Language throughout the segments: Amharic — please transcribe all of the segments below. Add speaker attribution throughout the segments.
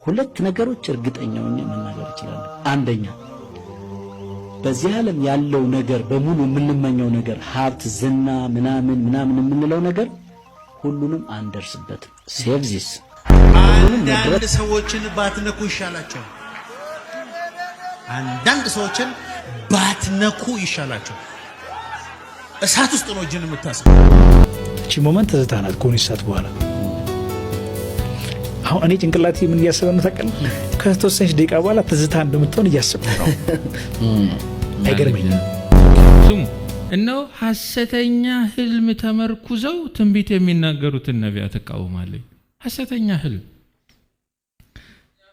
Speaker 1: ሁለት ነገሮች እርግጠኛ ሆኜ መናገር እችላለሁ። አንደኛ በዚህ ዓለም ያለው ነገር በሙሉ የምንመኘው ነገር ሀብት፣ ዝና፣ ምናምን የምንለው ነገር ሁሉንም አንደርስበትም። ሴቭ ዚስ
Speaker 2: አንዳንድ ሰዎችን ባትነኩ ይሻላቸው። አንዳንድ ሰዎችን ባትነኩ ይሻላቸው። እሳት ውስጥ ነው እጅን የምታስገው።
Speaker 3: እቺ ሞመንት ተዝታናት ኮኒሳት በኋላ አሁን እኔ ጭንቅላቴ ምን እያሰበ ነው ታውቃለህ? ከተወሰነች ደቂቃ በኋላ ትዝታ እንደምትሆን እያሰብኩ ነው። አይገርመኝም?
Speaker 4: እነሆ ሐሰተኛ ህልም ተመርኩዘው ትንቢት የሚናገሩትን ነቢያት ተቃውማለሁ። ሐሰተኛ ህልም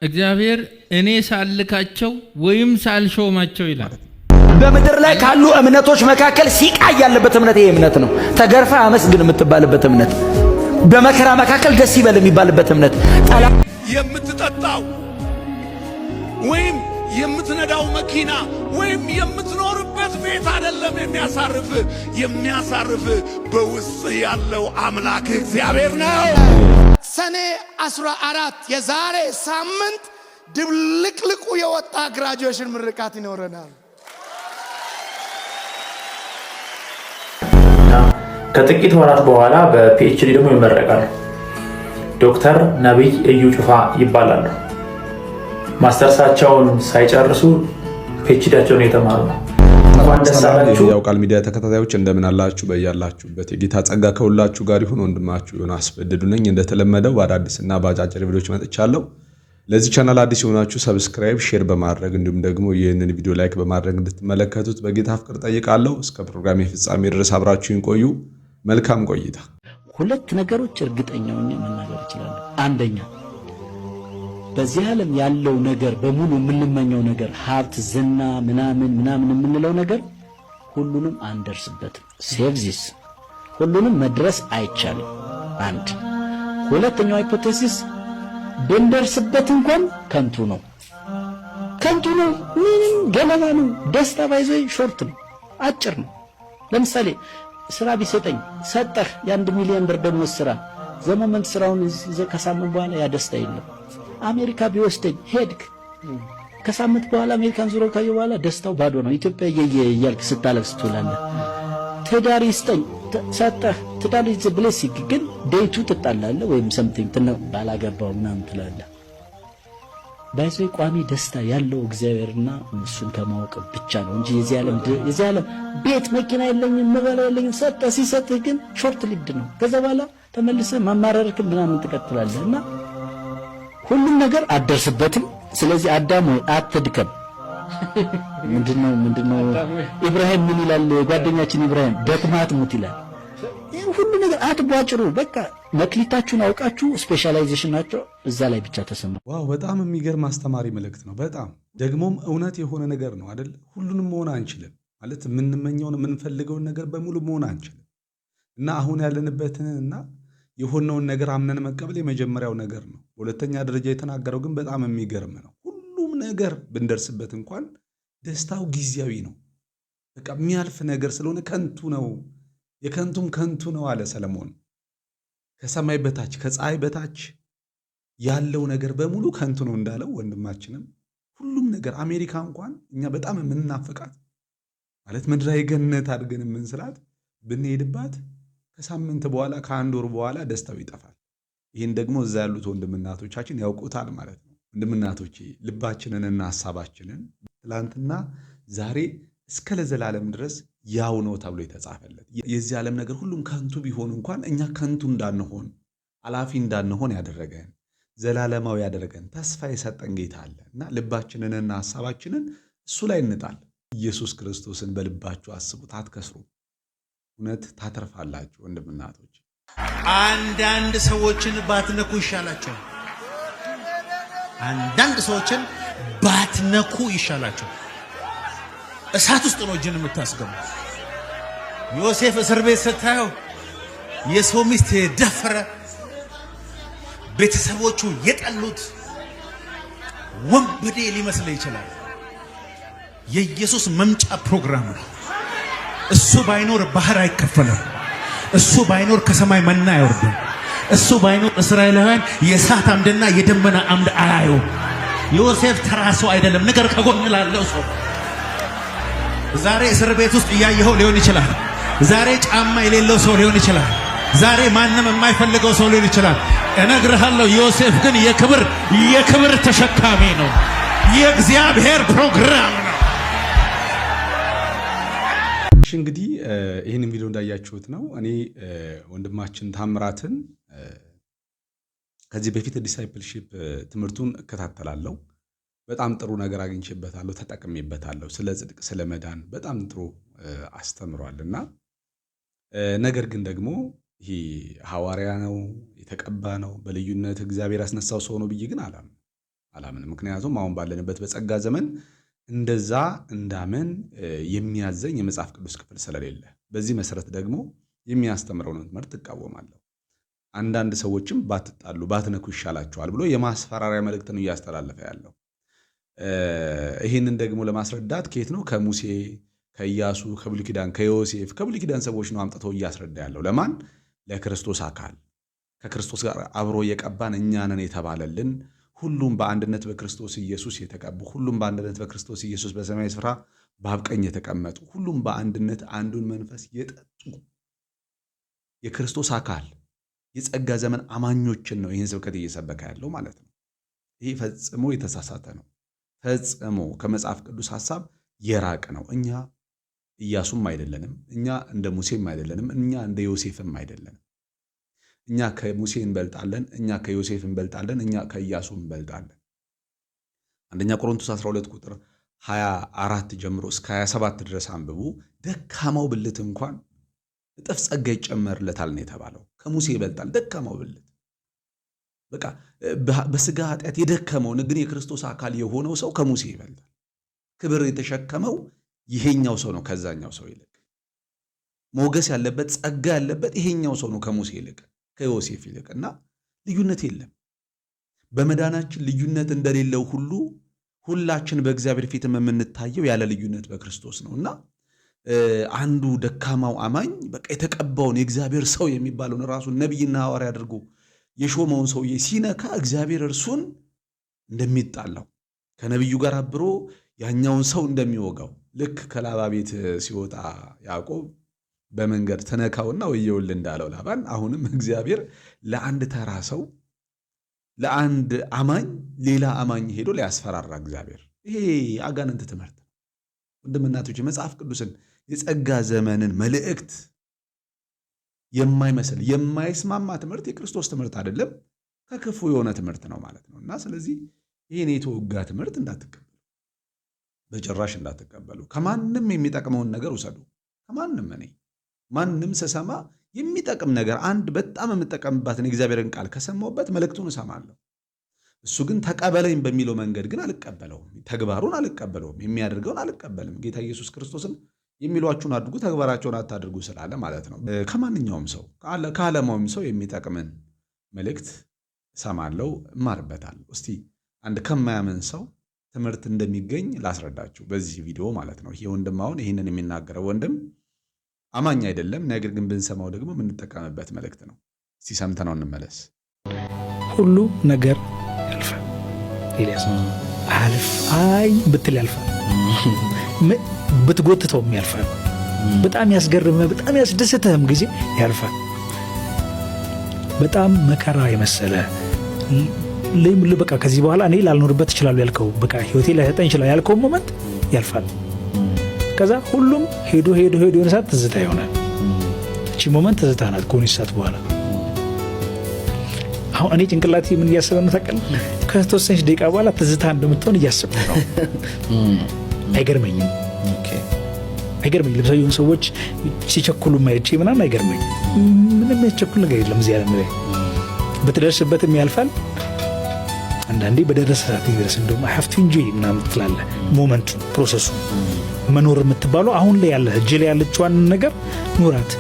Speaker 4: እግዚአብሔር እኔ ሳልካቸው ወይም ሳልሾማቸው ይላል።
Speaker 5: በምድር ላይ ካሉ እምነቶች መካከል ሲቃይ ያለበት እምነት ይሄ እምነት ነው። ተገርፋ አመስግን የምትባልበት እምነት፣ በመከራ መካከል ደስ ይበል የሚባልበት እምነት።
Speaker 2: የምትጠጣው ወይም የምትነዳው መኪና ወይም የምትኖርበት ቤት አይደለም የሚያሳርፍ በውስጥ ያለው አምላክ እግዚአብሔር ነው።
Speaker 6: ሰኔ 14 የዛሬ ሳምንት ድብልቅልቁ የወጣ ግራጁዌሽን ምርቃት ይኖረናል።
Speaker 7: ከጥቂት ወራት በኋላ በፒኤችዲ ደግሞ ይመረቃሉ። ዶክተር ነብይ እዩ ጩፋ ይባላሉ። ማስተርሳቸውን ሳይጨርሱ ፒኤችዲያቸውን የተማሩ ነው።
Speaker 8: ቃል ሚዲያ ተከታታዮች እንደምን አላችሁ? በያላችሁበት የጌታ ጸጋ ከሁላችሁ ጋር ይሁን። ወንድማችሁ ዮናስ በድዱ ነኝ። እንደተለመደው በአዳዲስና በአጫጭር ቪዲዮዎች መጥቻለሁ። ለዚህ ቻናል አዲስ የሆናችሁ ሰብስክራይብ፣ ሼር በማድረግ እንዲሁም ደግሞ ይህንን ቪዲዮ ላይክ በማድረግ እንድትመለከቱት በጌታ ፍቅር ጠይቃለሁ። እስከ ፕሮግራሜ ፍጻሜ ድረስ አብራችሁን ቆዩ። መልካም ቆይታ።
Speaker 1: ሁለት ነገሮች እርግጠኛ ሆኜ መናገር እችላለሁ። አንደኛ በዚህ ዓለም ያለው ነገር በሙሉ የምንመኘው ነገር ሀብት፣ ዝና፣ ምናምን የምንለው ነገር ሁሉንም አንደርስበትም። ሴቭ ዚስ ሁሉንም መድረስ አይቻልም። አንድ ሁለተኛው ሃይፖቴሲስ ብንደርስበት እንኳን ከንቱ ነው፣ ምንም ገለባ ነው። ደስታ ባይዘይ ሾርት ነው፣ አጭር ነው። ለምሳሌ ስራ ቢሰጠኝ ሰጠህ የ1 ሚሊዮን ብር ደሞዝ ስራ ዘመመንት ስራውን ከሳምንት በኋላ ያ ደስታ የለም። አሜሪካ ቢወስደኝ ሄድክ ከሳምንት በኋላ አሜሪካን ዙሮ ካየ በኋላ ደስታው ባዶ ነው። ኢትዮጵያ እያልክ ስታለቅስ ትውላለህ። ትዳር ይስጠኝ ሰጠህ፣ ትዳር ይዘ ብለሲክ ግን ዴይቱ ትጣላለህ ወይም ሰምቲንግ ባላገባው ምናምን ትላለህ። ባይዘይ ቋሚ ደስታ ያለው እግዚአብሔርና እሱን ከማወቅ ብቻ ነው እንጂ የዚህ ዓለም ቤት መኪና የለኝም መበላ የለኝም ሲሰጥህ ግን ሾርት ሊድ ነው። ከዛ በኋላ ተመልሰህ ማማረርክ ምናምን ትቀጥላለህና ሁሉም ነገር አደርስበትም። ስለዚህ አዳም ሆይ አትድከም። ምንድነው ኢብራሂም ምን ይላል? ጓደኛችን ኢብራሂም ደክማት ሙት ይላል። ሁሉ ነገር አትቧጭሩ። በቃ መክሊታችሁን አውቃችሁ ስፔሻላይዜሽናችሁ እዛ ላይ ብቻ ተሰማሩ።
Speaker 8: ዋው በጣም የሚገርም አስተማሪ መልእክት ነው። በጣም ደግሞም እውነት የሆነ ነገር ነው አይደል? ሁሉንም መሆን አንችልም ማለት የምንመኘውን የምንፈልገውን ነገር በሙሉ መሆን አንችልም እና አሁን ያለንበትንና የሆነውን ነገር አምነን መቀበል የመጀመሪያው ነገር ነው። በሁለተኛ ደረጃ የተናገረው ግን በጣም የሚገርም ነው። ሁሉም ነገር ብንደርስበት እንኳን ደስታው ጊዜያዊ ነው። በቃ የሚያልፍ ነገር ስለሆነ ከንቱ ነው፣ የከንቱም ከንቱ ነው አለ ሰለሞን። ከሰማይ በታች ከፀሐይ በታች ያለው ነገር በሙሉ ከንቱ ነው እንዳለው ወንድማችንም ሁሉም ነገር አሜሪካ እንኳን እኛ በጣም የምንናፍቃት ማለት ምድራዊ ገነት አድርገን የምንስላት ብንሄድባት ከሳምንት በኋላ ከአንድ ወር በኋላ ደስታው ይጠፋል። ይህን ደግሞ እዛ ያሉት ወንድምናቶቻችን ያውቁታል ማለት ነው። ወንድምናቶቼ ልባችንንና ሐሳባችንን ትላንትና ዛሬ እስከ ለዘላለም ድረስ ያው ነው ተብሎ የተጻፈለት የዚህ ዓለም ነገር ሁሉም ከንቱ ቢሆን እንኳን እኛ ከንቱ እንዳንሆን አላፊ እንዳንሆን ያደረገን ዘላለማዊ ያደረገን ተስፋ የሰጠን ጌታ አለ እና ልባችንንና ሐሳባችንን እሱ ላይ እንጣል። ኢየሱስ ክርስቶስን በልባችሁ አስቡት፣ አትከስሩ፣ እውነት ታተርፋላችሁ። ወንድምናቶች
Speaker 2: አንዳንድ ሰዎችን ባትነኩ ይሻላቸው። አንዳንድ ሰዎችን ባትነኩ ይሻላቸው። እሳት ውስጥ ነው እጅን የምታስገቡ። ዮሴፍ እስር ቤት ስታየው የሰው ሚስት የደፈረ ቤተሰቦቹ የጠሉት ወንበዴ ሊመስል ይችላል። የኢየሱስ መምጫ ፕሮግራም ነው። እሱ ባይኖር ባህር አይከፈለም። እሱ ባይኖር ከሰማይ መና አይወርድም። እሱ ባይኖር እስራኤላውያን የእሳት አምድና የደመና አምድ አያዩ። ዮሴፍ ተራ ሰው አይደለም። ነገር ከጎን ላለው ሰው ዛሬ እስር ቤት ውስጥ እያየኸው ሊሆን ይችላል። ዛሬ ጫማ የሌለው ሰው ሊሆን ይችላል። ዛሬ ማንም የማይፈልገው ሰው ሊሆን ይችላል። እነግርሃለሁ ዮሴፍ ግን የክብር ተሸካሚ ነው። የእግዚአብሔር ፕሮግራም ነው።
Speaker 8: እንግዲህ ይህንን ቪዲዮ እንዳያችሁት ነው። እኔ ወንድማችን ታምራትን ከዚህ በፊት ዲሳይፕልሺፕ ትምህርቱን እከታተላለሁ። በጣም ጥሩ ነገር አግኝቼበታለሁ፣ ተጠቅሜበታለሁ። ስለ ጽድቅ፣ ስለ መዳን በጣም ጥሩ አስተምሯልና ነገር ግን ደግሞ ይሄ ሐዋርያ ነው፣ የተቀባ ነው፣ በልዩነት እግዚአብሔር ያስነሳው ሰው ነው ብዬ ግን አላምንም። ምክንያቱም አሁን ባለንበት በጸጋ ዘመን እንደዛ እንዳመን የሚያዘኝ የመጽሐፍ ቅዱስ ክፍል ስለሌለ በዚህ መሰረት ደግሞ የሚያስተምረውን ትምህርት እቃወማለሁ። አንዳንድ ሰዎችም ባትጣሉ ባትነኩ ይሻላቸዋል ብሎ የማስፈራሪያ መልእክትን እያስተላለፈ ያለው ይህንን ደግሞ ለማስረዳት ከየት ነው? ከሙሴ፣ ከኢያሱ፣ ከብሉይ ኪዳን፣ ከዮሴፍ፣ ከብሉይ ኪዳን ሰዎች ነው አምጥቶ እያስረዳ ያለው። ለማን? ለክርስቶስ አካል ከክርስቶስ ጋር አብሮ የቀባን እኛ ነን የተባለልን ሁሉም በአንድነት በክርስቶስ ኢየሱስ የተቀቡ ሁሉም በአንድነት በክርስቶስ ኢየሱስ በሰማያዊ ስፍራ በአብ ቀኝ የተቀመጡ ሁሉም በአንድነት አንዱን መንፈስ የጠጡ የክርስቶስ አካል የጸጋ ዘመን አማኞችን ነው ይህን ስብከት እየሰበከ ያለው ማለት ነው። ይህ ፈጽሞ የተሳሳተ ነው። ፈጽሞ ከመጽሐፍ ቅዱስ ሐሳብ የራቀ ነው። እኛ ኢያሱም አይደለንም፣ እኛ እንደ ሙሴም አይደለንም፣ እኛ እንደ ዮሴፍም አይደለንም። እኛ ከሙሴ እንበልጣለን፣ እኛ ከዮሴፍ እንበልጣለን፣ እኛ ከኢያሱ እንበልጣለን። አንደኛ ቆሮንቶስ 12 ቁጥር 24 ጀምሮ እስከ 27 ድረስ አንብቡ። ደካማው ብልት እንኳን እጥፍ ጸጋ ይጨመርለታል ነው የተባለው። ከሙሴ ይበልጣል ደካማው ብልት። በቃ በስጋ ኃጢአት የደከመው ግን የክርስቶስ አካል የሆነው ሰው ከሙሴ ይበልጣል። ክብር የተሸከመው ይሄኛው ሰው ነው ከዛኛው ሰው ይልቅ። ሞገስ ያለበት ጸጋ ያለበት ይሄኛው ሰው ነው ከሙሴ ይልቅ ከዮሴፍ ይልቅ። እና ልዩነት የለም። በመዳናችን ልዩነት እንደሌለው ሁሉ ሁላችን በእግዚአብሔር ፊት የምንታየው ያለ ልዩነት በክርስቶስ ነው። እና አንዱ ደካማው አማኝ በቃ የተቀባውን የእግዚአብሔር ሰው የሚባለውን ራሱን ነቢይና ሐዋርያ አድርጎ የሾመውን ሰውዬ ሲነካ እግዚአብሔር እርሱን እንደሚጣላው ከነቢዩ ጋር አብሮ ያኛውን ሰው እንደሚወጋው ልክ ከላባ ቤት ሲወጣ ያዕቆብ በመንገድ ተነካውና ወየውል እንዳለው ላባን አሁንም እግዚአብሔር ለአንድ ተራ ሰው ለአንድ አማኝ ሌላ አማኝ ሄዶ ሊያስፈራራ እግዚአብሔር። ይሄ አጋንንት ትምህርት ነው። ወንድምናቶች መጽሐፍ ቅዱስን የጸጋ ዘመንን መልእክት የማይመስል የማይስማማ ትምህርት የክርስቶስ ትምህርት አይደለም፣ ከክፉ የሆነ ትምህርት ነው ማለት ነው። እና ስለዚህ ይህን የተወጋ ትምህርት እንዳትቀበሉ፣ በጭራሽ እንዳትቀበሉ። ከማንም የሚጠቅመውን ነገር ውሰዱ። ከማንም ማንም ስሰማ የሚጠቅም ነገር አንድ በጣም የምጠቀምባትን የእግዚአብሔርን ቃል ከሰማሁበት መልእክቱን እሰማለሁ። እሱ ግን ተቀበለኝ በሚለው መንገድ ግን አልቀበለውም። ተግባሩን አልቀበለውም። የሚያደርገውን አልቀበልም። ጌታ ኢየሱስ ክርስቶስን የሚሏችሁን አድርጉ ተግባራቸውን አታድርጉ ስላለ ማለት ነው። ከማንኛውም ሰው ከዓለማዊም ሰው የሚጠቅምን መልእክት እሰማለሁ፣ እማርበታለሁ። እስቲ አንድ ከማያምን ሰው ትምህርት እንደሚገኝ ላስረዳችሁ በዚህ ቪዲዮ ማለት ነው። ይሄ ወንድም አሁን ይህንን የሚናገረው ወንድም አማኝ አይደለም፣ ነገር ግን ብንሰማው ደግሞ የምንጠቀምበት መልእክት ነው። እስቲ ሰምተነው እንመለስ።
Speaker 3: ሁሉ ነገር ያልፋል። ኤልያስ አይ ብትል ያልፋል፣ ብትጎትተውም ያልፋል። በጣም ያስገርምህ በጣም ያስደስትህም ጊዜ ያልፋል። በጣም መከራ የመሰለ በቃ ከዚህ በኋላ እኔ ላልኖርበት እችላለሁ ያልከው በቃ ህይወቴ ላይሰጠኝ ይችላል ያልከው ሞመንት ያልፋል። ከዛ ሁሉም ሄዶ የሆነ ሰዓት ትዝታ ይሆናል። እቺ ሞመንት ትዝታ ናት ከሆነ ሰዓት በኋላ። አሁን እኔ ጭንቅላቴ ምን እያሰበ ነው ታውቃለህ? ከተወሰነች ደቂቃ በኋላ ትዝታ እንደምትሆን እያሰብኩ ነው። አይገርመኝም። አይገርመኝም። ለምሳሌ ሰዎች ሲቸኩሉ ማየት ምናምን አይገርመኝም። ምንም ያስቸኩል ነገር የለም እዚህ ዓለም ላይ። በተደረሰበትም ያልፋል። አንዳንዴ በደረሰ ሰዓት ይደርስ እንደውም I have to enjoy ምናምን ትላለህ። ሞመንቱ ፕሮሰሱ መኖር የምትባለው አሁን ላይ ያለ እጅ ላይ ያለችዋን ነገር ኑራት።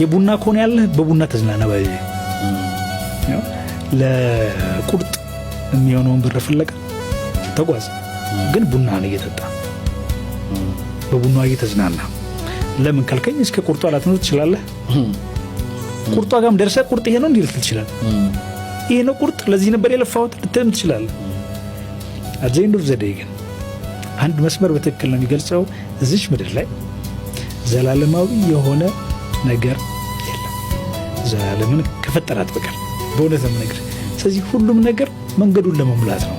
Speaker 3: የቡና ከሆነ ያለ በቡና ተዝናና። ለቁርጥ የሚሆነውን ብር ፍለጋ ተጓዝ፣ ግን ቡና ነው እየጠጣ በቡና እየተዝናና። ለምን ካልከኝ እስከ ቁርጧ ላትኖር ትችላለህ። ቁርጧ ጋርም ደርሰህ ቁርጥ ይሄ ነው እንዲህ ልትል ትችላለህ። ይሄ ነው ቁርጥ፣ ለዚህ ነበር የለፋሁት ልትልም ትችላለህ። አጀንዱ ዘዴ ግን አንድ መስመር በትክክል ነው የሚገልጸው። እዚች ምድር ላይ ዘላለማዊ የሆነ ነገር የለም ዘላለምን ከፈጠራት በቀር በእውነት ነው የምነግርህ። ስለዚህ ሁሉም ነገር መንገዱን ለመሙላት ነው።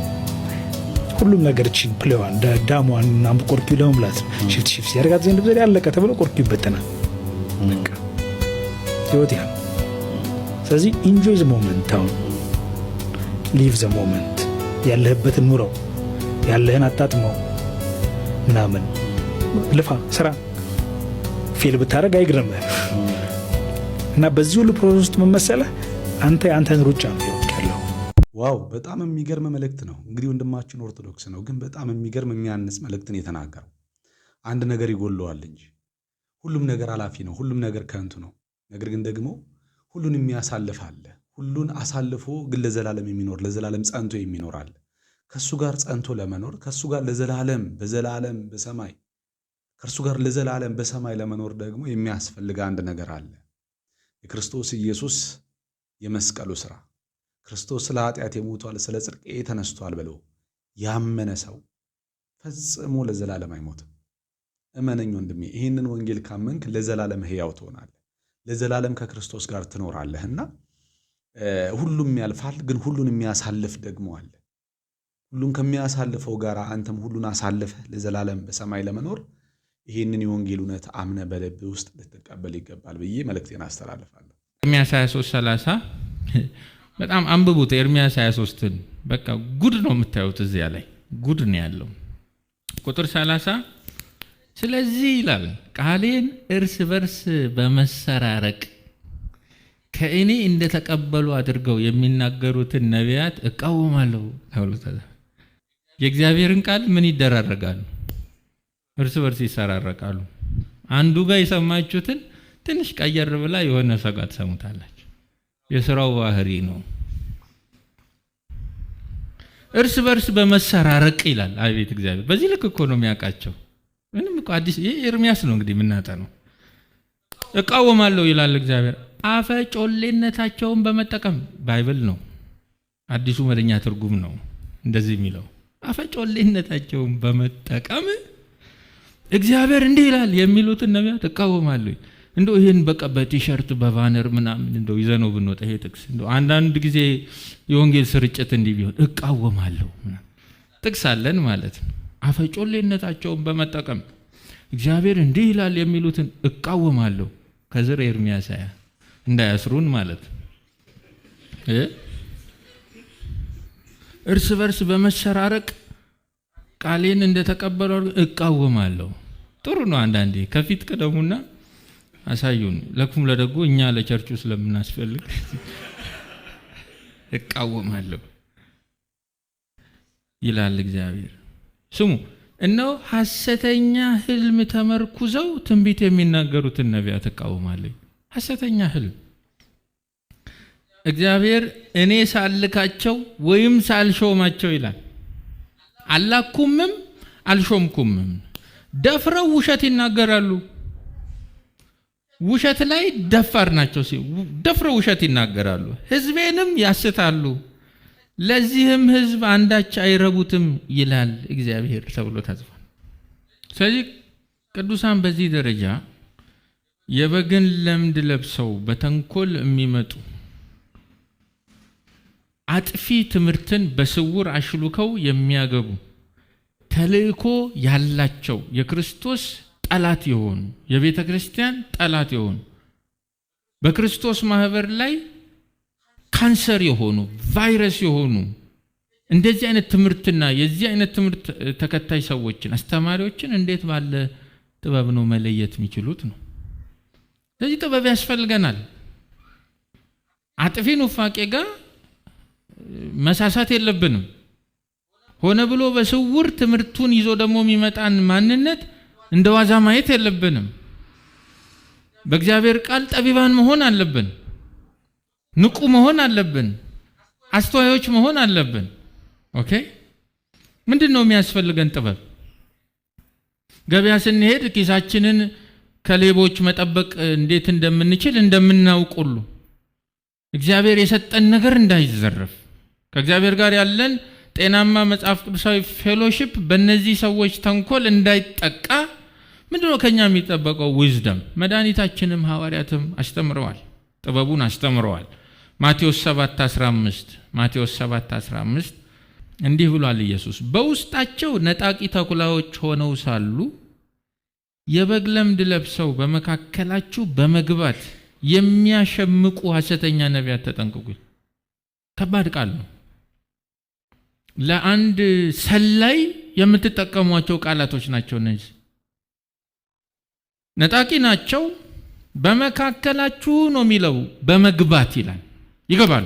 Speaker 3: ሁሉም ነገር እቺን ፕሌዋን ዳሟን እና ቆርኪው ለመሙላት ነው። ሽፍት ሲያደርጋት ዘንድ ዘዴ አለቀ ተብሎ ቆርኪው ይበተናል። በቃ ህይወት ያ። ስለዚህ ኢንጆይ ዘ ሞመንት፣ አሁን ሊቭ ዘ ሞመንት። ያለህበትን ኑረው፣ ያለህን አጣጥመው ምናምን ልፋ ስራ። ፌል ብታደርግ አይግረምህ። እና በዚህ ሁሉ ፕሮሰስ ውስጥ መመሰለህ አንተ የአንተን ሩጫ ነው ያለው።
Speaker 8: ዋው በጣም የሚገርም መልእክት ነው። እንግዲህ ወንድማችን ኦርቶዶክስ ነው፣ ግን በጣም የሚገርም የሚያንስ መልእክትን የተናገረው። አንድ ነገር ይጎለዋል እንጂ ሁሉም ነገር አላፊ ነው፣ ሁሉም ነገር ከንቱ ነው። ነገር ግን ደግሞ ሁሉን የሚያሳልፍ አለ። ሁሉን አሳልፎ ግን ለዘላለም የሚኖር ለዘላለም ጸንቶ የሚኖር አለ። ከሱ ጋር ጸንቶ ለመኖር ከሱ ጋር ለዘላለም በዘላለም በሰማይ ከእርሱ ጋር ለዘላለም በሰማይ ለመኖር ደግሞ የሚያስፈልግ አንድ ነገር አለ። የክርስቶስ ኢየሱስ የመስቀሉ ሥራ። ክርስቶስ ስለ ኃጢአት የሞቷል፣ ስለ ጽድቄ ተነስቷል ብሎ ያመነ ሰው ፈጽሞ ለዘላለም አይሞትም። እመነኝ ወንድሜ፣ ይህንን ወንጌል ካመንክ ለዘላለም ሕያው ትሆናለህ፣ ለዘላለም ከክርስቶስ ጋር ትኖራለህና ሁሉም ያልፋል፣ ግን ሁሉን የሚያሳልፍ ደግሞ አለ። ሁሉን ከሚያሳልፈው ጋር አንተም ሁሉን አሳልፈህ ለዘላለም በሰማይ ለመኖር ይህንን የወንጌል እውነት አምነ በልብ ውስጥ ልትቀበል ይገባል ብዬ መልእክቴን አስተላልፋለሁ።
Speaker 4: ኤርምያስ 23:30 በጣም አንብቡት። ኤርምያስ 23ን በቃ ጉድ ነው የምታዩት። እዚያ ላይ ጉድ ነው ያለው። ቁጥር 30 ስለዚህ ይላል ቃሌን እርስ በርስ በመሰራረቅ ከእኔ እንደተቀበሉ አድርገው የሚናገሩትን ነቢያት እቃወማለሁ ተብሎታል። የእግዚአብሔርን ቃል ምን ይደራረጋሉ? እርስ በርስ ይሰራረቃሉ። አንዱ ጋር የሰማችሁትን ትንሽ ቀየር ብላ የሆነ ሰጋ ትሰሙታላችሁ። የሥራው ባህሪ ነው። እርስ በርስ በመሰራረቅ ይላል። አቤት እግዚአብሔር በዚህ ልክ እኮ ነው የሚያውቃቸው። ምንም እኮ አዲስ ይሄ ኤርምያስ ነው እንግዲህ የምናጠነው። እቃወማለሁ ይላል እግዚአብሔር አፈ ጮሌነታቸውን በመጠቀም ባይብል ነው፣ አዲሱ መደኛ ትርጉም ነው እንደዚህ የሚለው። አፈ ጮሌነታቸውን በመጠቀም እግዚአብሔር እንዲህ ይላል የሚሉትን ነቢያት እቃወማለሁ። እንደው ይሄን በቃ በቲሸርት በባነር ምናምን እንደው ይዘነው ብንወጣ ይሄ ጥቅስ እንደው አንዳንድ ጊዜ የወንጌል ስርጭት እንዲህ ቢሆን እቃወማለሁ ጥቅስ አለን ማለት ነው። አፈ ጮሌነታቸውን በመጠቀም እግዚአብሔር እንዲህ ይላል የሚሉትን እቃወማለሁ። ከዝር ኤርምያስ እንዳያስሩን ማለት እርስ በርስ በመሰራረቅ ቃሌን እንደተቀበሉ እቃወማለሁ። ጥሩ ነው። አንዳንዴ ከፊት ቀደሙና አሳዩን። ለኩም ለደጎ እኛ ለቸርቹ ስለምናስፈልግ እቃወማለሁ ይላል እግዚአብሔር። ስሙ እነሆ ሐሰተኛ ህልም ተመርኩዘው ትንቢት የሚናገሩትን ነቢያት እቃወማለሁ። ሐሰተኛ ህልም እግዚአብሔር እኔ ሳልካቸው ወይም ሳልሾማቸው ይላል። አላኩምም አልሾምኩምም። ደፍረው ውሸት ይናገራሉ። ውሸት ላይ ደፋር ናቸው። ደፍረው ውሸት ይናገራሉ፣ ህዝቤንም ያስታሉ። ለዚህም ህዝብ አንዳች አይረቡትም ይላል እግዚአብሔር ተብሎ ተጽፏል። ስለዚህ ቅዱሳን በዚህ ደረጃ የበግን ለምድ ለብሰው በተንኮል የሚመጡ አጥፊ ትምህርትን በስውር አሽሉከው የሚያገቡ ተልእኮ ያላቸው የክርስቶስ ጠላት የሆኑ የቤተ ክርስቲያን ጠላት የሆኑ በክርስቶስ ማህበር ላይ ካንሰር የሆኑ ቫይረስ የሆኑ እንደዚህ አይነት ትምህርትና የዚህ አይነት ትምህርት ተከታይ ሰዎችን አስተማሪዎችን እንዴት ባለ ጥበብ ነው መለየት የሚችሉት ነው። ስለዚህ ጥበብ ያስፈልገናል። አጥፊ ኑፋቄ ጋር መሳሳት የለብንም። ሆነ ብሎ በስውር ትምህርቱን ይዞ ደግሞ የሚመጣን ማንነት እንደ ዋዛ ማየት የለብንም። በእግዚአብሔር ቃል ጠቢባን መሆን አለብን። ንቁ መሆን አለብን። አስተዋዮች መሆን አለብን። ኦኬ ምንድነው የሚያስፈልገን ጥበብ? ገበያ ስንሄድ ኪሳችንን ከሌቦች መጠበቅ እንዴት እንደምንችል እንደምናውቅ ሁሉ እግዚአብሔር የሰጠን ነገር እንዳይዘረፍ ከእግዚአብሔር ጋር ያለን ጤናማ መጽሐፍ ቅዱሳዊ ፌሎሺፕ በእነዚህ ሰዎች ተንኮል እንዳይጠቃ ምንድነው ከኛ የሚጠበቀው? ዊዝደም። መድኃኒታችንም ሐዋርያትም አስተምረዋል፣ ጥበቡን አስተምረዋል። ማቴዎስ 7:15 እንዲህ ብሏል ኢየሱስ፣ በውስጣቸው ነጣቂ ተኩላዎች ሆነው ሳሉ የበግ ለምድ ለብሰው በመካከላችሁ በመግባት የሚያሸምቁ ሐሰተኛ ነቢያት ተጠንቀቁ። ከባድ ቃል ነው። ለአንድ ሰላይ የምትጠቀሟቸው ቃላቶች ናቸው እነዚህ። ነጣቂ ናቸው፣ በመካከላችሁ ነው የሚለው፣ በመግባት ይላል። ይገባሉ።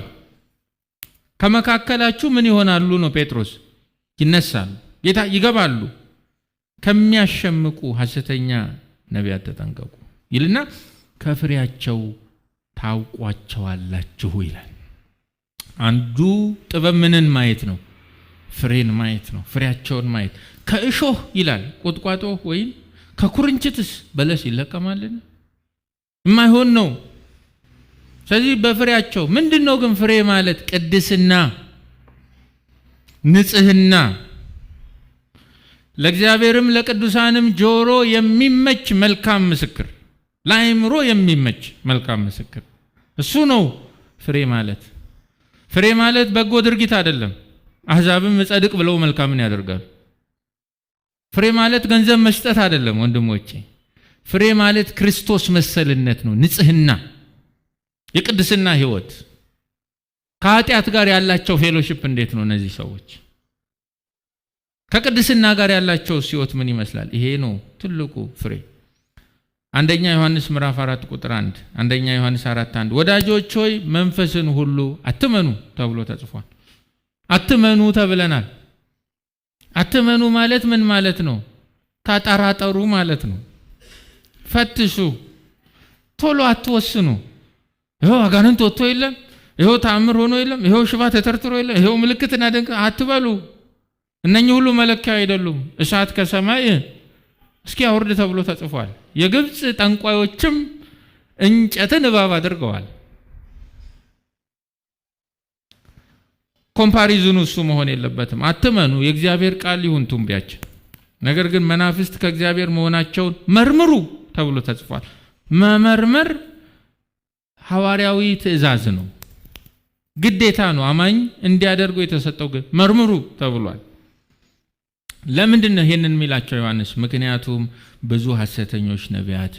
Speaker 4: ከመካከላችሁ ምን ይሆናሉ ነው ጴጥሮስ? ይነሳሉ። ጌታ ይገባሉ። ከሚያሸምቁ ሐሰተኛ ነቢያት ተጠንቀቁ ይልና ከፍሬያቸው ታውቋቸዋላችሁ ይላል። አንዱ ጥበብ ምንን ማየት ነው? ፍሬን ማየት ነው። ፍሬያቸውን ማየት። ከእሾህ ይላል ቁጥቋጦ ወይም ከኩርንችትስ በለስ ይለቀማልን? የማይሆን ነው። ስለዚህ በፍሬያቸው ምንድነው ግን ፍሬ ማለት? ቅድስና፣ ንጽህና፣ ለእግዚአብሔርም ለቅዱሳንም ጆሮ የሚመች መልካም ምስክር፣ ለአእምሮ የሚመች መልካም ምስክር። እሱ ነው ፍሬ ማለት። ፍሬ ማለት በጎ ድርጊት አይደለም። አሕዛብም ጸድቅ ብለው መልካምን ያደርጋሉ። ፍሬ ማለት ገንዘብ መስጠት አይደለም ወንድሞቼ። ፍሬ ማለት ክርስቶስ መሰልነት ነው፣ ንጽህና፣ የቅድስና ህይወት። ከኃጢአት ጋር ያላቸው ፌሎሺፕ እንዴት ነው? እነዚህ ሰዎች ከቅድስና ጋር ያላቸው ህይወት ምን ይመስላል? ይሄ ነው ትልቁ ፍሬ። አንደኛ ዮሐንስ ምዕራፍ 4:1 አንደኛ ዮሐንስ 4:1 ወዳጆች ሆይ መንፈስን ሁሉ አትመኑ ተብሎ ተጽፏል። አትመኑ ተብለናል። አትመኑ ማለት ምን ማለት ነው? ታጠራጠሩ ማለት ነው። ፈትሹ፣ ቶሎ አትወስኑ። ይሄው አጋንንት ወጥቶ የለም፣ ይሄው ተአምር ሆኖ የለም፣ ይሄው ሽባ ተተርትሮ የለም፣ ይሄው ምልክትና ድንቅ አትበሉ። እነኚህ ሁሉ መለኪያ አይደሉም። እሳት ከሰማይ እስኪ አውርድ ተብሎ ተጽፏል። የግብፅ ጠንቋዮችም እንጨትን እባብ አድርገዋል። ኮምፓሪዝኑ እሱ መሆን የለበትም። አትመኑ፣ የእግዚአብሔር ቃል ይሁን ትንቢያችን። ነገር ግን መናፍስት ከእግዚአብሔር መሆናቸውን መርምሩ ተብሎ ተጽፏል። መመርመር ሐዋርያዊ ትእዛዝ ነው፣ ግዴታ ነው። አማኝ እንዲያደርጉ የተሰጠው መርምሩ ተብሏል። ለምንድን ነው ይሄንን የሚላቸው ዮሐንስ? ምክንያቱም ብዙ ሐሰተኞች ነቢያት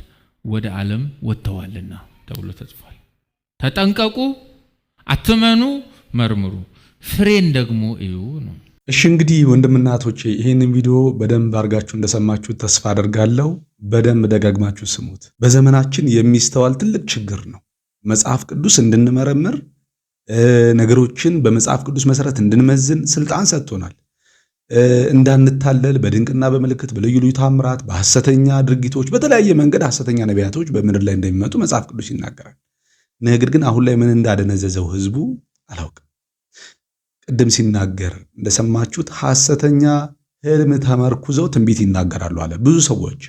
Speaker 4: ወደ ዓለም ወጥተዋልና ተብሎ ተጽፏል። ተጠንቀቁ፣ አትመኑ፣ መርምሩ፣ ፍሬን ደግሞ እዩ ነው።
Speaker 8: እሺ እንግዲህ ወንድምና እህቶቼ ይህንን ቪዲዮ በደንብ አድርጋችሁ እንደሰማችሁ ተስፋ አደርጋለሁ። በደንብ ደጋግማችሁ ስሙት። በዘመናችን የሚስተዋል ትልቅ ችግር ነው። መጽሐፍ ቅዱስ እንድንመረምር፣ ነገሮችን በመጽሐፍ ቅዱስ መሰረት እንድንመዝን ስልጣን ሰጥቶናል። እንዳንታለል በድንቅና በምልክት በልዩ ልዩ ታምራት፣ በሐሰተኛ ድርጊቶች፣ በተለያየ መንገድ ሐሰተኛ ነቢያቶች በምድር ላይ እንደሚመጡ መጽሐፍ ቅዱስ ይናገራል። ነገር ግን አሁን ላይ ምን እንዳደነዘዘው ህዝቡ አላውቅም። ቅድም ሲናገር እንደሰማችሁት ሐሰተኛ ህልም ተመርኩዘው ትንቢት ይናገራሉ አለ። ብዙ ሰዎች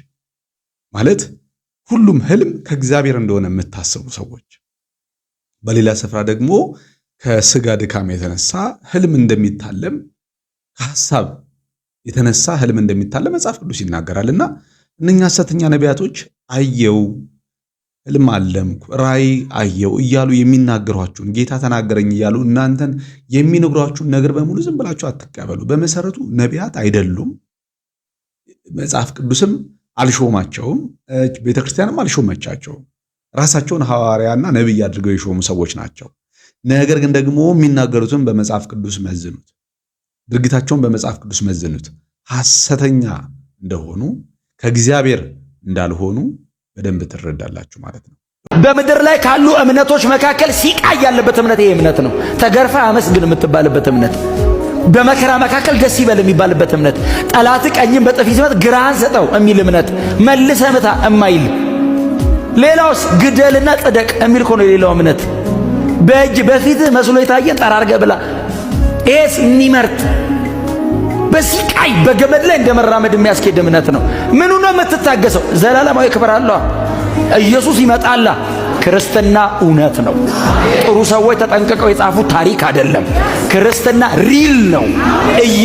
Speaker 8: ማለት ሁሉም ህልም ከእግዚአብሔር እንደሆነ የምታስቡ ሰዎች፣ በሌላ ስፍራ ደግሞ ከስጋ ድካም የተነሳ ህልም እንደሚታለም፣ ከሐሳብ የተነሳ ህልም እንደሚታለም መጽሐፍ ቅዱስ ይናገራልና እነኛ ሐሰተኛ ነቢያቶች አየው፣ ህልም አለምኩ፣ ራእይ አየው እያሉ የሚናገሯችሁን ጌታ ተናገረኝ እያሉ እናንተን የሚነግሯችሁን ነገር በሙሉ ዝም ብላችሁ አትቀበሉ። በመሰረቱ ነቢያት አይደሉም። መጽሐፍ ቅዱስም አልሾማቸውም፣ ቤተክርስቲያንም አልሾመቻቸውም። ራሳቸውን ሐዋርያና ነቢይ አድርገው የሾሙ ሰዎች ናቸው። ነገር ግን ደግሞ የሚናገሩትን በመጽሐፍ ቅዱስ መዝኑት፣ ድርጊታቸውን በመጽሐፍ ቅዱስ መዝኑት። ሐሰተኛ እንደሆኑ ከእግዚአብሔር እንዳልሆኑ በደንብ ትረዳላችሁ ማለት ነው።
Speaker 5: በምድር ላይ ካሉ እምነቶች መካከል ሲቃይ ያለበት እምነት ይሄ እምነት ነው። ተገርፋ አመስግን የምትባልበት እምነት፣ በመከራ መካከል ደስ ይበል የሚባልበት እምነት፣ ጠላት ቀኝም በጥፊ ሲመት ግራህን ሰጠው የሚል እምነት፣ መልሰ ምታ እማይል። ሌላውስ ግደልና ጽደቅ የሚል እኮ ነው የሌላው እምነት። በእጅ በፊት መስሎ የታየን ጠራርገ ብላ። ይሄስ የሚመርጥ በሲቃይ በገመድ ላይ እንደመራመድ የሚያስኬድ እምነት ነው። ምኑ ነው የምትታገሰው? ዘላለማዊ ክብር አለው። ኢየሱስ ይመጣላ ክርስትና እውነት ነው። ጥሩ ሰዎች ተጠንቅቀው የጻፉት ታሪክ አይደለም። ክርስትና ሪል ነው።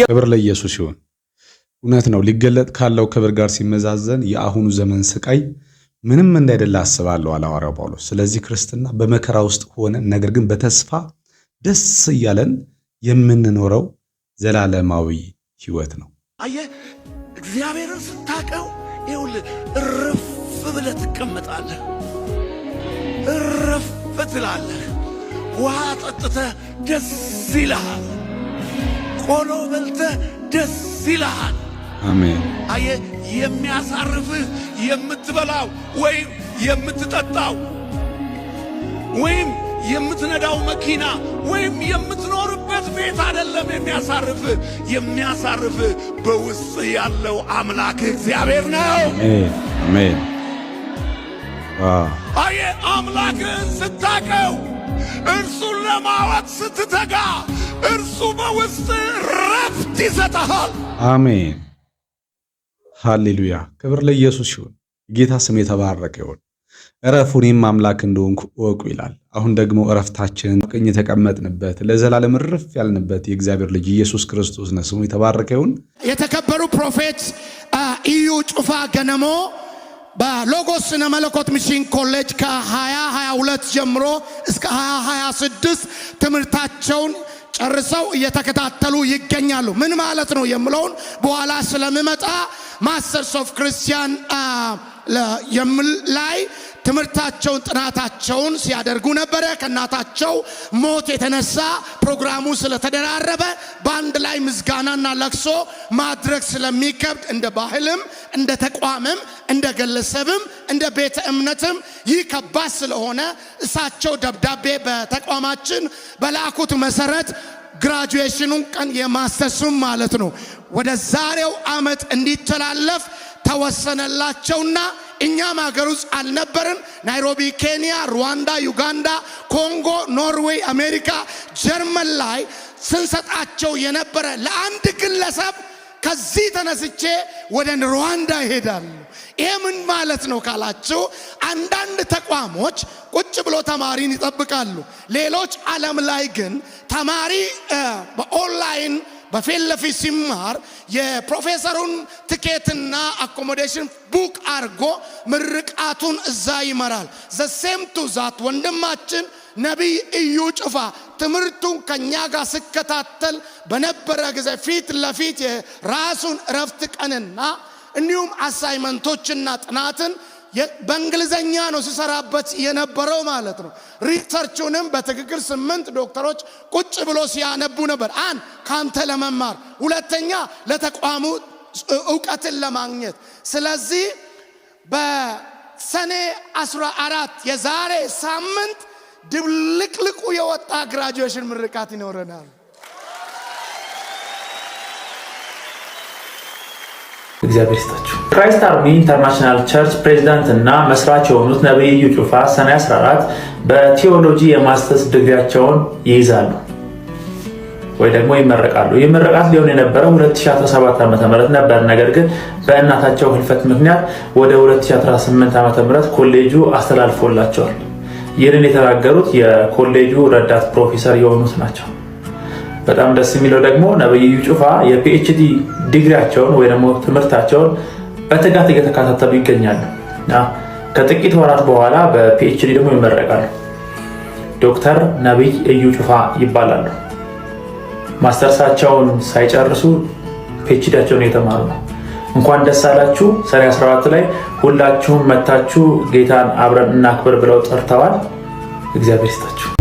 Speaker 8: ክብር ለኢየሱስ ይሁን። እውነት ነው። ሊገለጥ ካለው ክብር ጋር ሲመዛዘን የአሁኑ ዘመን ስቃይ ምንም እንዳይደለ አስባለሁ አለ ሐዋርያው ጳውሎስ። ስለዚህ ክርስትና በመከራ ውስጥ ሆነን ነገር ግን በተስፋ ደስ እያለን የምንኖረው ዘላለማዊ ሕይወት ነው።
Speaker 6: አየህ እግዚአብሔርን ስታቀው ይኸውልህ እረፍ ብለህ ትቀመጣለህ፣ እረፍ ትላለህ። ውሃ ጠጥተህ ደስ ይልሃል፣ ቆሎ በልተህ ደስ ይልሃል።
Speaker 8: አሜን።
Speaker 6: አየህ የሚያሳርፍህ የምትበላው ወይም የምትጠጣው ወይም የምትነዳው መኪና ወይም የምትኖርበት ቤት አይደለም። የሚያሳርፍህ በውስጥ ያለው አምላክ እግዚአብሔር ነው።
Speaker 8: አሜን።
Speaker 6: አየህ አምላክህን ስታቀው፣ እርሱን ለማወቅ ስትተጋ፣ እርሱ በውስጥ ረፍት ይሰጥሃል።
Speaker 8: አሜን። ሃሌሉያ። ክብር ለኢየሱስ ይሁን። ጌታ ስም የተባረከ ይሁን። እረፉ እኔም አምላክ እንደሆንኩ እወቁ ይላል። አሁን ደግሞ እረፍታችንን ቀኝ የተቀመጥንበት ለዘላለም እርፍ ያልንበት የእግዚአብሔር ልጅ ኢየሱስ ክርስቶስ ነው። ስሙ የተባረከ ይሁን።
Speaker 6: የተከበሩ ፕሮፌት እዩ ጩፋ ገነሞ በሎጎስ ስነ መለኮት ሚሽን ኮሌጅ ከ2022 ጀምሮ እስከ 2026 ትምህርታቸውን ጨርሰው እየተከታተሉ ይገኛሉ። ምን ማለት ነው የምለውን በኋላ ስለምመጣ ማስተርስ ኦፍ ክርስቲያን ላይ ትምህርታቸውን ጥናታቸውን ሲያደርጉ ነበረ። ከናታቸው ሞት የተነሳ ፕሮግራሙ ስለተደራረበ በአንድ ላይ ምስጋናና ለቅሶ ማድረግ ስለሚከብድ እንደ ባህልም እንደ ተቋምም እንደ ግለሰብም እንደ ቤተ እምነትም ይህ ከባድ ስለሆነ እሳቸው ደብዳቤ በተቋማችን በላኩት መሰረት ግራጁዌሽኑን ቀን የማስተርሱን ማለት ነው ወደ ዛሬው ዓመት እንዲተላለፍ ተወሰነላቸውና እኛም ሀገር ውስጥ አልነበርን። ናይሮቢ፣ ኬንያ፣ ሩዋንዳ፣ ዩጋንዳ፣ ኮንጎ፣ ኖርዌይ፣ አሜሪካ፣ ጀርመን ላይ ስንሰጣቸው የነበረ ለአንድ ግለሰብ ከዚህ ተነስቼ ወደ ሩዋንዳ ይሄዳሉ። ይሄ ምን ማለት ነው ካላችሁ፣ አንዳንድ ተቋሞች ቁጭ ብሎ ተማሪን ይጠብቃሉ። ሌሎች ዓለም ላይ ግን ተማሪ በኦንላይን በፊት ለፊት ሲማር የፕሮፌሰሩን ትኬትና አኮሞዴሽን ቡክ አርጎ ምርቃቱን እዛ ይመራል። ዘሴም ቱ ዛት ወንድማችን ነቢይ እዩ ጩፋ ትምህርቱን ከኛ ጋር ሲከታተል በነበረ ጊዜ ፊት ለፊት የራሱን እረፍት ቀንና እንዲሁም አሳይመንቶችና ጥናትን በእንግሊዘኛ ነው ሲሰራበት የነበረው ማለት ነው። ሪሰርቹንም በትክክል 8 ዶክተሮች ቁጭ ብሎ ሲያነቡ ነበር። አንድ ካንተ ለመማር፣ ሁለተኛ ለተቋሙ ዕውቀትን ለማግኘት። ስለዚህ በሰኔ 14 የዛሬ ሳምንት ድብልቅልቁ የወጣ ግራጁዌሽን ምርቃት ይኖረናል።
Speaker 7: እግዚአብሔር ይስጣችሁ። ክራይስት አርሚ ኢንተርናሽናል ቸርች ፕሬዝዳንት እና መስራች የሆኑት ነቢይ እዩ ጩፋ ሰኔ 14 በቲዮሎጂ የማስተርስ ዲግሪያቸውን ይይዛሉ ወይ ደግሞ ይመረቃሉ። ይህ ምርቃት ሊሆን የነበረው 2017 ዓ.ም ነበር። ነገር ግን በእናታቸው ህልፈት ምክንያት ወደ 2018 ዓ.ም ኮሌጁ አስተላልፎላቸዋል። ይህንን የተናገሩት የኮሌጁ ረዳት ፕሮፌሰር የሆኑት ናቸው። በጣም ደስ የሚለው ደግሞ ነቢይ እዩ ጩፋ የፒኤችዲ ዲግሪያቸውን ወይ ደግሞ ትምህርታቸውን በትጋት እየተከታተሉ ይገኛሉ። ከጥቂት ወራት በኋላ በፒኤችዲ ደግሞ ይመረቃሉ። ዶክተር ነቢይ እዩ ጩፋ ይባላሉ። ማስተርሳቸውን ሳይጨርሱ ፒኤችዲያቸውን የተማሩ ነው። እንኳን ደስ አላችሁ። ሰኔ 14 ላይ ሁላችሁም መታችሁ ጌታን አብረን እናክብር ብለው ጠርተዋል። እግዚአብሔር ይስጣችሁ።